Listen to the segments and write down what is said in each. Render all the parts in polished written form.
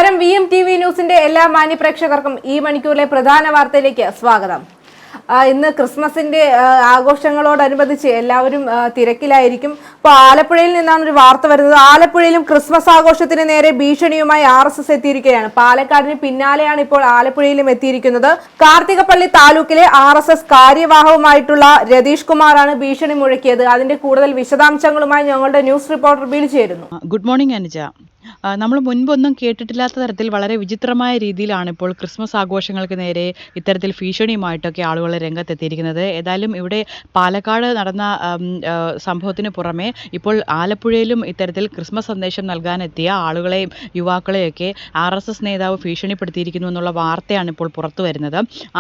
നമസ്കാരം. VMTV ന്യൂസിന്റെ എല്ലാ മാന്യപ്രേക്ഷകർക്കും ഈ മണിക്കൂറിലെ പ്രധാന വാർത്തയിലേക്ക് സ്വാഗതം. ഇന്ന് ക്രിസ്മസിന്റെ ആഘോഷങ്ങളോടനുബന്ധിച്ച് എല്ലാവരും തിരക്കിലായിരിക്കും. ഇപ്പോൾ ആലപ്പുഴയിൽ നിന്നാണ് ഒരു വാർത്ത വരുന്നത്. ആലപ്പുഴയിലും ക്രിസ്മസ് ആഘോഷത്തിന് നേരെ ഭീഷണിയുമായി RSS എത്തിയിരിക്കുകയാണ്. പാലക്കാടിന് പിന്നാലെയാണ് ഇപ്പോൾ ആലപ്പുഴയിലും എത്തിയിരിക്കുന്നത്. കാർത്തികപ്പള്ളി താലൂക്കിലെ RSS കാര്യവാഹവുമായിട്ടുള്ള രതീഷ് കുമാറാണ് ഭീഷണി മുഴക്കിയത്. അതിന്റെ കൂടുതൽ വിശദാംശങ്ങളുമായി ഞങ്ങളുടെ ന്യൂസ് റിപ്പോർട്ടർ ബിൽ ചേരുന്നു. Good morning Anuja. നമ്മൾ മുൻപൊന്നും കേട്ടിട്ടില്ലാത്ത തരത്തിൽ വളരെ വിചിത്രമായ രീതിയിലാണ് ഇപ്പോൾ ക്രിസ്മസ് ആഘോഷങ്ങൾക്ക് നേരെ ഇത്തരത്തിൽ ഭീഷണിയുമായിട്ടൊക്കെ ആളുകൾ രംഗത്തെത്തിയിരിക്കുന്നത്. ഏതായാലും ഇവിടെ പാലക്കാട് നടന്ന സംഭവത്തിന് പുറമെ ഇപ്പോൾ ആലപ്പുഴയിലും ഇത്തരത്തിൽ ക്രിസ്മസ് സന്ദേശം നൽകാനെത്തിയ ആളുകളെയും യുവാക്കളെയൊക്കെ RSS നേതാവ് ഭീഷണിപ്പെടുത്തിയിരിക്കുന്നു എന്നുള്ള വാർത്തയാണ് ഇപ്പോൾ പുറത്തു വരുന്നത്.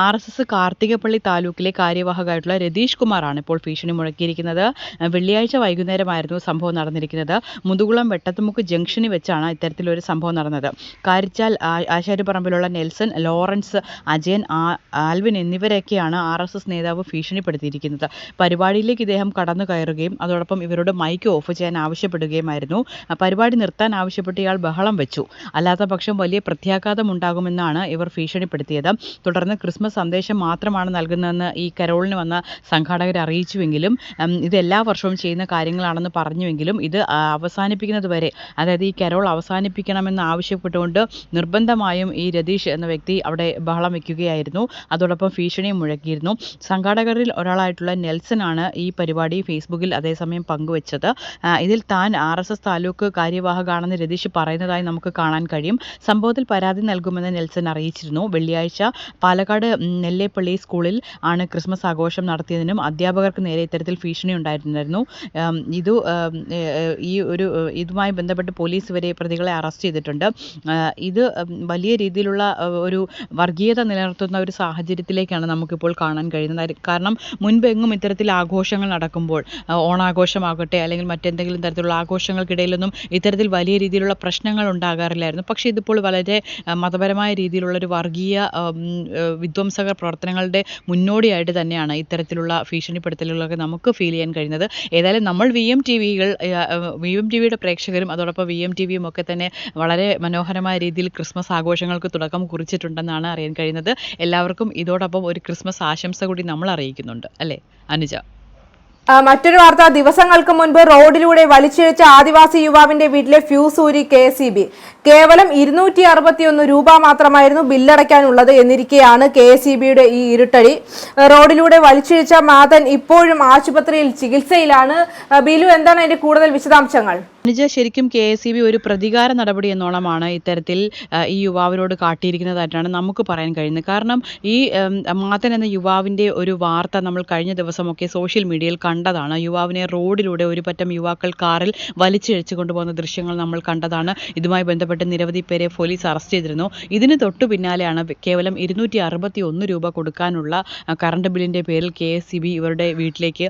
RSS കാർത്തികപ്പള്ളി താലൂക്കിലെ കാര്യവാഹകമായിട്ടുള്ള രതീഷ് കുമാറാണ് ഇപ്പോൾ ഭീഷണി മുഴക്കിയിരിക്കുന്നത്. വെള്ളിയാഴ്ച വൈകുന്നേരമായിരുന്നു സംഭവം നടന്നിരിക്കുന്നത്. മുതുകുളം വെട്ടത്തുമുക്ക് ജംഗ്ഷനിൽ വെച്ചാണ് ഇത്തരത്തിലൊരു സംഭവം നടന്നത്. കാരിച്ചാൽ ആശാരിപ്പറമ്പിലുള്ള നെൽസൺ, ലോറൻസ്, അജയൻ, ആൽവിൻ എന്നിവരെയൊക്കെയാണ് RSS നേതാവ് ഭീഷണിപ്പെടുത്തിയിരിക്കുന്നത്. പരിപാടിയിലേക്ക് ഇദ്ദേഹം കടന്നു കയറുകയും അതോടൊപ്പം ഇവരോട് മൈക്ക് ഓഫ് ചെയ്യാൻ ആവശ്യപ്പെടുകയുമായിരുന്നു. പരിപാടി നിർത്താൻ ആവശ്യപ്പെട്ട് ഇയാൾ ബഹളം വെച്ചു. അല്ലാത്ത പക്ഷം വലിയ പ്രത്യാഘാതം ഉണ്ടാകുമെന്നാണ് ഇവർ ഭീഷണിപ്പെടുത്തിയത്. തുടർന്ന് ക്രിസ്മസ് സന്ദേശം മാത്രമാണ് നൽകുന്നതെന്ന് ഈ കരോളിന് വന്ന സംഘാടകർ അറിയിച്ചുവെങ്കിലും ഇത് എല്ലാ വർഷവും ചെയ്യുന്ന കാര്യങ്ങളാണെന്ന് പറഞ്ഞുവെങ്കിലും ഇത് അവസാനിപ്പിക്കുന്നത് വരെ, അതായത് ഈ കരോൾ അവസാനിപ്പിക്കണമെന്ന് ആവശ്യപ്പെട്ടുകൊണ്ട് നിർബന്ധമായും ഈ രതീഷ് എന്ന വ്യക്തി അവിടെ ബഹളം വയ്ക്കുകയായിരുന്നു. അതോടൊപ്പം ഭീഷണിയും മുഴക്കിയിരുന്നു. സംഘാടകരിൽ ഒരാളായിട്ടുള്ള നെൽസൺ ആണ് ഈ പരിപാടി ഫേസ്ബുക്കിൽ അതേസമയം പങ്കുവച്ചത്. ഇതിൽ താൻ RSS താലൂക്ക് കാര്യവാഹകാണെന്ന് രതീഷ് പറയുന്നതായി നമുക്ക് കാണാൻ കഴിയും. സംഭവത്തിൽ പരാതി നൽകുമെന്ന് നെൽസൺ അറിയിച്ചിരുന്നു. വെള്ളിയാഴ്ച പാലക്കാട് നെല്ലേപ്പള്ളി സ്കൂളിൽ ആണ് ക്രിസ്മസ് ആഘോഷം നടത്തിയതിനും അധ്യാപകർക്ക് നേരെ ഇത്തരത്തിൽ ഭീഷണി ഉണ്ടായിരുന്നിരുന്നു. ഇതുമായി ബന്ധപ്പെട്ട് പോലീസ് വരെ പ്രതികളെ അറസ്റ്റ് ചെയ്തിട്ടുണ്ട്. ഇത് വലിയ രീതിയിലുള്ള ഒരു വർഗീയത നിലനിർത്തുന്ന ഒരു സാഹചര്യത്തിലേക്കാണ് നമുക്കിപ്പോൾ കാണാൻ കഴിയുന്നത്. കാരണം മുൻപെങ്ങും ഇത്തരത്തിൽ ആഘോഷങ്ങൾ നടക്കുമ്പോൾ, ഓണാഘോഷമാകട്ടെ അല്ലെങ്കിൽ മറ്റെന്തെങ്കിലും തരത്തിലുള്ള ആഘോഷങ്ങൾക്കിടയിലൊന്നും ഇത്തരത്തിൽ വലിയ രീതിയിലുള്ള പ്രശ്നങ്ങൾ ഉണ്ടാകാറില്ലായിരുന്നു. പക്ഷേ ഇതിപ്പോൾ വളരെ മതപരമായ രീതിയിലുള്ള ഒരു വർഗീയ വിധ്വംസക പ്രവർത്തനങ്ങളുടെ മുന്നോടിയായിട്ട് തന്നെയാണ് ഇത്തരത്തിലുള്ള ഭീഷണിപ്പെടുത്തലുകളൊക്കെ നമുക്ക് ഫീൽ ചെയ്യാൻ കഴിയുന്നത്. ഏതായാലും നമ്മൾ VMTVയുടെ പ്രേക്ഷകരും അതോടൊപ്പം VMTVയും ഒക്കെ തന്നെ വളരെ മനോഹരമായ രീതിയിൽ ക്രിസ്മസ് ആഘോഷങ്ങൾക്ക് തുടക്കം കുറിച്ചിട്ടുണ്ടെന്നാണ് അറിയാൻ കഴിയുന്നത്. എല്ലാവർക്കും ഇതോടൊപ്പം ഒരു ക്രിസ്മസ് ആശംസ കൂടി നമ്മൾ അറിയിക്കുന്നുണ്ട്, അല്ലേ അനുജ? മറ്റൊരു വാർത്ത. ദിവസങ്ങൾക്ക് മുൻപ് റോഡിലൂടെ വലിച്ചിഴച്ച ആദിവാസി യുവാവിന്റെ വീട്ടിലെ ഫ്യൂസ് ഊരി KSEB. കേവലം 261 രൂപ മാത്രമായിരുന്നു ബില്ലടയ്ക്കാനുള്ളത് എന്നിരിക്കെയാണ് KSEBയുടെ ഈ ഇരുട്ടടി. റോഡിലൂടെ വലിച്ചിഴച്ച മാതൻ ഇപ്പോഴും ആശുപത്രിയിൽ ചികിത്സയിലാണ്. ബിലു, എന്താണ് അതിന്റെ കൂടുതൽ വിശദാംശങ്ങൾ? ശരിക്കും KSEB ഒരു പ്രതികാര നടപടി എന്നോണമാണ് ഇത്തരത്തിൽ ഈ യുവാവിനോട് കാട്ടിയിരിക്കുന്നതായിട്ടാണ് നമുക്ക് പറയാൻ കഴിയുന്നത്. കാരണം ഈ മാതൻ എന്ന യുവാവിൻ്റെ ഒരു വാർത്ത നമ്മൾ കഴിഞ്ഞ ദിവസമൊക്കെ സോഷ്യൽ മീഡിയയിൽ കണ്ടതാണ്. യുവാവിനെ റോഡിലൂടെ ഒരു പറ്റം യുവാക്കൾ കാറിൽ വലിച്ചിഴച്ചു കൊണ്ടുപോകുന്ന ദൃശ്യങ്ങൾ നമ്മൾ കണ്ടതാണ്. ഇതുമായി ബന്ധപ്പെട്ട് നിരവധി പേരെ പോലീസ് അറസ്റ്റ് ചെയ്തിരുന്നു. ഇതിന് തൊട്ടു പിന്നാലെയാണ് കേവലം 261 രൂപ കൊടുക്കാനുള്ള കറണ്ട് ബില്ലിൻ്റെ പേരിൽ KSEB ഇവരുടെ വീട്ടിലേക്ക്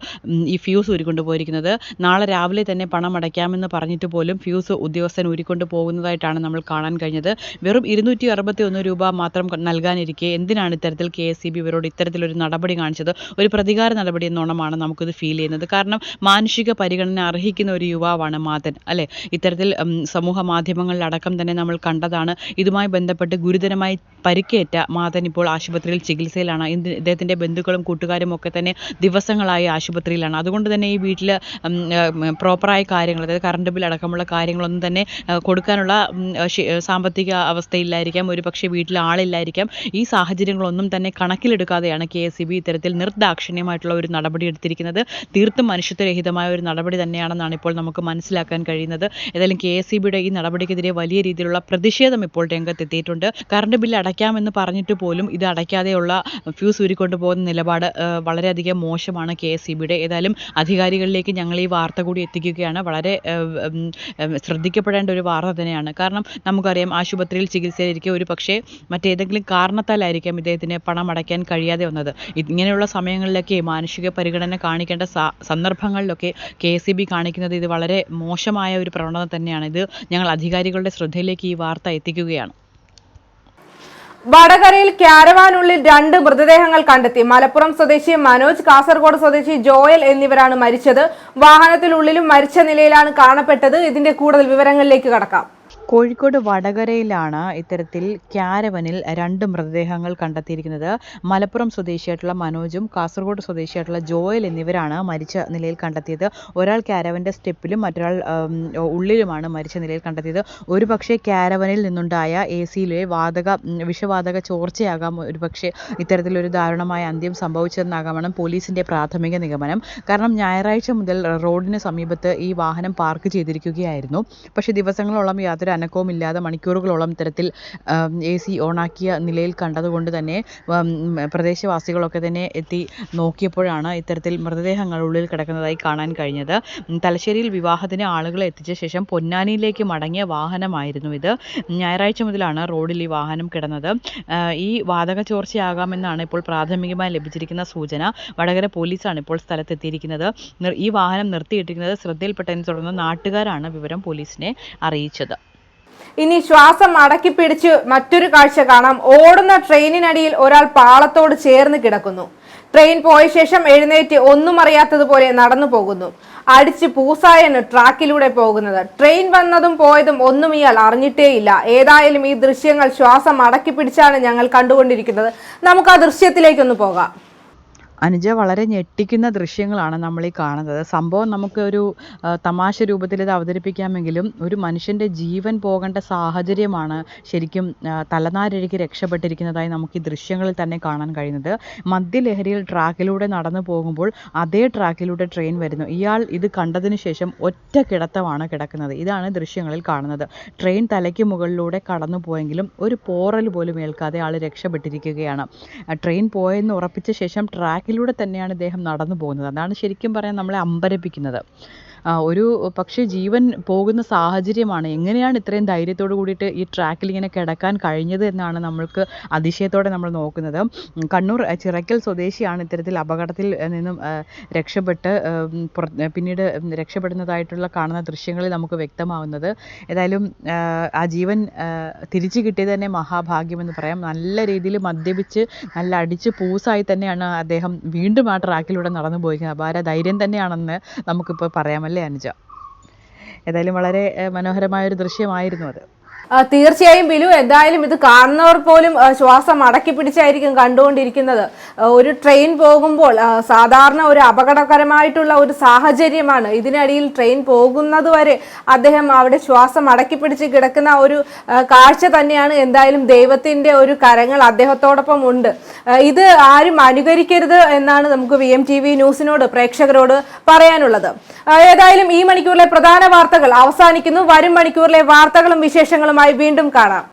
ഈ ഫ്യൂസ് ഊരിക്കൊണ്ടു പോയിരിക്കുന്നത്. നാളെ രാവിലെ തന്നെ പണം അടയ്ക്കാമെന്ന് പറഞ്ഞിട്ട് പോലും ഫ്യൂസ് ഉദ്യോഗസ്ഥൻ ഊരിക്കൊണ്ട് പോകുന്നതായിട്ടാണ് നമ്മൾ കാണാൻ കഴിഞ്ഞത്. വെറും 261 രൂപ മാത്രം നൽകാനിരിക്കെ എന്തിനാണ് ഇത്തരത്തിൽ KSEB ഇവരോട് ഇത്തരത്തിലൊരു നടപടി കാണിച്ചത്? ഒരു പ്രതികാര നടപടി എന്നോണമാണ് നമുക്കിത് ഫീൽ ചെയ്യുന്നത്. കാരണം മാനുഷിക പരിഗണന അർഹിക്കുന്ന ഒരു യുവാവാണ് മാതൻ, അല്ലേ? ഇത്തരത്തിൽ സമൂഹ മാധ്യമങ്ങളിൽ അടക്കം തന്നെ നമ്മൾ കണ്ടതാണ്. ഇതുമായി ബന്ധപ്പെട്ട് ഗുരുതരമായി പരിക്കേറ്റ മാതൻ ഇപ്പോൾ ആശുപത്രിയിൽ ചികിത്സയിലാണ്. ഇദ്ദേഹത്തിൻ്റെ ബന്ധുക്കളും കൂട്ടുകാരും ഒക്കെ തന്നെ ദിവസങ്ങളായി ആശുപത്രിയിലാണ്. അതുകൊണ്ട് തന്നെ ഈ വീട്ടിൽ പ്രോപ്പറായ കാര്യങ്ങൾ, അതായത് കറണ്ട് ബിൽ അടക്കമുള്ള കാര്യങ്ങളൊന്നും തന്നെ കൊടുക്കാനുള്ള സാമ്പത്തിക അവസ്ഥയില്ലായിരിക്കാം, ഒരു പക്ഷേ വീട്ടിൽ ആളില്ലായിരിക്കാം. ഈ സാഹചര്യങ്ങളൊന്നും തന്നെ കണക്കിലെടുക്കാതെയാണ് KSEB ഇത്തരത്തിൽ നിർദാക്ഷിണ്യമായിട്ടുള്ള ഒരു നടപടി എടുത്തിരിക്കുന്നത്. തീർത്തും മനുഷ്യത്വരഹിതമായ ഒരു നടപടി തന്നെയാണെന്നാണ് ഇപ്പോൾ നമുക്ക് മനസ്സിലാക്കാൻ കഴിയുന്നത്. ഏതായാലും KSEBയുടെ ഈ നടപടിക്കെതിരെ വലിയ രീതിയിലുള്ള പ്രതിഷേധം ഇപ്പോൾ രംഗത്തെത്തിയിട്ടുണ്ട്. കറണ്ട് ബില്ല് അടയ്ക്കാമെന്ന് പറഞ്ഞിട്ട് പോലും ഇത് അടയ്ക്കാതെയുള്ള ഫ്യൂസ് ഊരിക്കൊണ്ടു പോകുന്ന നിലപാട് വളരെയധികം മോശമാണ് KSEBയുടെ. ഏതായാലും അധികാരികളിലേക്ക് ഞങ്ങൾ ഈ വാർത്ത കൂടി എത്തിക്കുകയാണ്. വളരെ ശ്രദ്ധിക്കപ്പെടേണ്ട ഒരു വാർത്ത തന്നെയാണ്. കാരണം നമുക്കറിയാം, ആശുപത്രിയിൽ ചികിത്സയിലിരിക്കെ ഒരു പക്ഷേ മറ്റേതെങ്കിലും കാരണത്താലായിരിക്കാം ഇദ്ദേഹത്തിന് പണം അടയ്ക്കാൻ കഴിയാതെ വന്നത്. ഇങ്ങനെയുള്ള സമയങ്ങളിലൊക്കെ മാനുഷിക പരിഗണന കാണിക്കേണ്ട സന്ദർഭങ്ങളിലൊക്കെ KSEB കാണിക്കുന്നത് ഇത് വളരെ മോശമായ ഒരു പ്രവണത തന്നെയാണ്. ഇത് ഞങ്ങൾ അധികാരികളുടെ ശ്രദ്ധയിലേക്ക് ഈ വാർത്ത എത്തിക്കുകയാണ്. വടകരയിൽ ക്യാരവാനുള്ളിൽ 2 മൃതദേഹങ്ങൾ കണ്ടെത്തി. മലപ്പുറം സ്വദേശി മനോജ്, കാസർഗോഡ് സ്വദേശി ജോയൽ എന്നിവരാണ് മരിച്ചത്. വാഹനത്തിനുള്ളിലും മരിച്ച നിലയിലാണ് കാണപ്പെട്ടത്. ഇതിന്റെ കൂടുതൽ വിവരങ്ങളിലേക്ക് കടക്കാം. കോഴിക്കോട് വടകരയിലാണ് ഇത്തരത്തിൽ ക്യാരവനിൽ 2 മൃതദേഹങ്ങൾ കണ്ടെത്തിയിരിക്കുന്നത്. മലപ്പുറം സ്വദേശിയായിട്ടുള്ള മനോജും കാസർഗോഡ് സ്വദേശിയായിട്ടുള്ള ജോയൽ എന്നിവരാണ് മരിച്ച നിലയിൽ കണ്ടെത്തിയത്. ഒരാൾ ക്യാരവൻ്റെ സ്റ്റെപ്പിലും മറ്റൊരാൾ ഉള്ളിലുമാണ് മരിച്ച നിലയിൽ കണ്ടെത്തിയത്. ഒരുപക്ഷെ ക്യാരവനിൽ നിന്നുണ്ടായ AC-യിലെ വിഷവാതക ചോർച്ചയാകാം ഒരുപക്ഷെ ഇത്തരത്തിലൊരു ദാരുണമായ അന്ത്യം സംഭവിച്ചതെന്നാകാമെന്ന് പോലീസിൻ്റെ പ്രാഥമിക നിഗമനം. കാരണം ഞായറാഴ്ച മുതൽ റോഡിന് സമീപത്ത് ഈ വാഹനം പാർക്ക് ചെയ്തിരിക്കുകയായിരുന്നു. പക്ഷേ ദിവസങ്ങളോളം യാതൊരു അനക്കവുമില്ലാതെ മണിക്കൂറുകളോളം ഇത്തരത്തിൽ AC ഓണാക്കിയ നിലയിൽ കണ്ടതുകൊണ്ട് തന്നെ പ്രദേശവാസികളൊക്കെ തന്നെ എത്തി നോക്കിയപ്പോഴാണ് ഇത്തരത്തിൽ മൃതദേഹങ്ങൾ ഉള്ളിൽ കിടക്കുന്നതായി കാണാൻ കഴിഞ്ഞത്. തലശ്ശേരിയിൽ വിവാഹത്തിന് ആളുകളെ എത്തിച്ച ശേഷം പൊന്നാനിയിലേക്ക് മടങ്ങിയ വാഹനമായിരുന്നു ഇത്. ഞായറാഴ്ച മുതലാണ് റോഡിൽ ഈ വാഹനം കിടന്നത്. ഈ വാതക ചോർച്ചയാകാമെന്നാണ് ഇപ്പോൾ പ്രാഥമികമായി ലഭിച്ചിരിക്കുന്ന സൂചന. വടകര പോലീസാണ് ഇപ്പോൾ സ്ഥലത്തെത്തിയിരിക്കുന്നത്. ഈ വാഹനം നിർത്തിയിട്ടിരിക്കുന്നത് ശ്രദ്ധയിൽപ്പെട്ടതിനെ തുടർന്ന് നാട്ടുകാരാണ് വിവരം പോലീസിനെ അറിയിച്ചത്. ഇനി ശ്വാസം അടക്കി പിടിച്ച് മറ്റൊരു കാഴ്ച കാണാം. ഓടുന്ന ട്രെയിനിനടിയിൽ ഒരാൾ പാളത്തോട് ചേർന്ന് കിടക്കുന്നു. ട്രെയിൻ പോയ ശേഷം എഴുന്നേറ്റ് ഒന്നും അറിയാത്തതുപോലെ നടന്നു പോകുന്നു. അടിച്ച് പൂസായാണ് ട്രാക്കിലൂടെ പോകുന്നത്. ട്രെയിൻ വന്നതും പോയതും ഒന്നും ഇയാൾ അറിഞ്ഞിട്ടേയില്ല. ഏതായാലും ഈ ദൃശ്യങ്ങൾ ശ്വാസം അടക്കി പിടിച്ചാണ് ഞങ്ങൾ കണ്ടുകൊണ്ടിരിക്കുന്നത്. നമുക്ക് ആ ദൃശ്യത്തിലേക്കൊന്ന് പോകാം. അനുജ, വളരെ ഞെട്ടിക്കുന്ന ദൃശ്യങ്ങളാണ് നമ്മൾ ഈ കാണുന്നത്. സംഭവം നമുക്കൊരു തമാശ രൂപത്തിൽ ഇത് അവതരിപ്പിക്കാമെങ്കിലും ഒരു മനുഷ്യൻ്റെ ജീവൻ പോകേണ്ട സാഹചര്യമാണ് ശരിക്കും തലനാരിഴയ്ക്ക് രക്ഷപ്പെട്ടിരിക്കുന്നതായി നമുക്ക് ഈ ദൃശ്യങ്ങളിൽ തന്നെ കാണാൻ കഴിയുന്നത്. മദ്യലഹരിയിൽ ട്രാക്കിലൂടെ നടന്നു പോകുമ്പോൾ അതേ ട്രാക്കിലൂടെ ട്രെയിൻ വരുന്നു. ഇയാൾ ഇത് കണ്ടതിന് ശേഷം ഒറ്റ കിടത്തമാണ് കിടക്കുന്നത്. ഇതാണ് ദൃശ്യങ്ങളിൽ കാണുന്നത്. ട്രെയിൻ തലയ്ക്ക് മുകളിലൂടെ കടന്നു പോയെങ്കിലും ഒരു പോറൽ പോലും ഏൽക്കാതെ ആൾ രക്ഷപ്പെട്ടിരിക്കുകയാണ്. ട്രെയിൻ പോയെന്ന് ഉറപ്പിച്ച ശേഷം ട്രാക്കിലൂടെ തന്നെയാണ് ഇദ്ദേഹം നടന്നു പോകുന്നത്. അതാണ് ശരിക്കും പറയാൻ നമ്മളെ അമ്പരപ്പിക്കുന്നത്. ഒരു പക്ഷേ ജീവൻ പോകുന്ന സാഹചര്യമാണ്. എങ്ങനെയാണ് ഇത്രയും ധൈര്യത്തോട് കൂടിയിട്ട് ഈ ട്രാക്കിൽ ഇങ്ങനെ കിടക്കാൻ കഴിഞ്ഞത് എന്നാണ് നമ്മൾക്ക് അതിശയത്തോടെ നമ്മൾ നോക്കുന്നത്. കണ്ണൂർ ചിറക്കൽ സ്വദേശിയാണ് ഇത്തരത്തിൽ അപകടത്തിൽ നിന്നും രക്ഷപ്പെട്ട് പിന്നീട് രക്ഷപ്പെടുന്നതായിട്ടുള്ള കാണുന്ന ദൃശ്യങ്ങളിൽ നമുക്ക് വ്യക്തമാവുന്നത്. ഏതായാലും ആ ജീവൻ തിരിച്ചു കിട്ടിയത് തന്നെ മഹാഭാഗ്യമെന്ന് പറയാം. നല്ല രീതിയിൽ മദ്യപിച്ച് നല്ല അടിച്ച് പൂസായി തന്നെയാണ് അദ്ദേഹം വീണ്ടും ആ ട്രാക്കിലൂടെ നടന്നു പോയിരിക്കുന്നത്. അപാര ധൈര്യം തന്നെയാണെന്ന് നമുക്കിപ്പോൾ പറയാമല്ലേ അനുജ? ഏതായാലും വളരെ മനോഹരമായൊരു ദൃശ്യമായിരുന്നു അത്. തീർച്ചയായും ബിലു, എന്തായാലും ഇത് കാണുന്നവർ പോലും ശ്വാസം അടക്കി പിടിച്ചായിരിക്കും കണ്ടുകൊണ്ടിരിക്കുന്നത്. ഒരു ട്രെയിൻ പോകുമ്പോൾ സാധാരണ ഒരു അപകടകരമായിട്ടുള്ള ഒരു സാഹചര്യമാണ്. ഇതിനടിയിൽ ട്രെയിൻ പോകുന്നത് വരെ അദ്ദേഹം അവിടെ ശ്വാസം അടക്കി പിടിച്ച് കിടക്കുന്ന ഒരു കാഴ്ച തന്നെയാണ്. എന്തായാലും ദൈവത്തിന്റെ ഒരു കരങ്ങൾ അദ്ദേഹത്തോടൊപ്പം ഉണ്ട്. ഇത് ആരും അനുകരിക്കരുത് എന്നാണ് നമുക്ക് VMTV ന്യൂസിനോട് പ്രേക്ഷകരോട് പറയാനുള്ളത്. ഏതായാലും ഈ മണിക്കൂറിലെ പ്രധാന വാർത്തകൾ അവസാനിക്കുന്നു. വരും മണിക്കൂറിലെ വാർത്തകളും വിശേഷങ്ങളും വീണ്ടും കാണാം.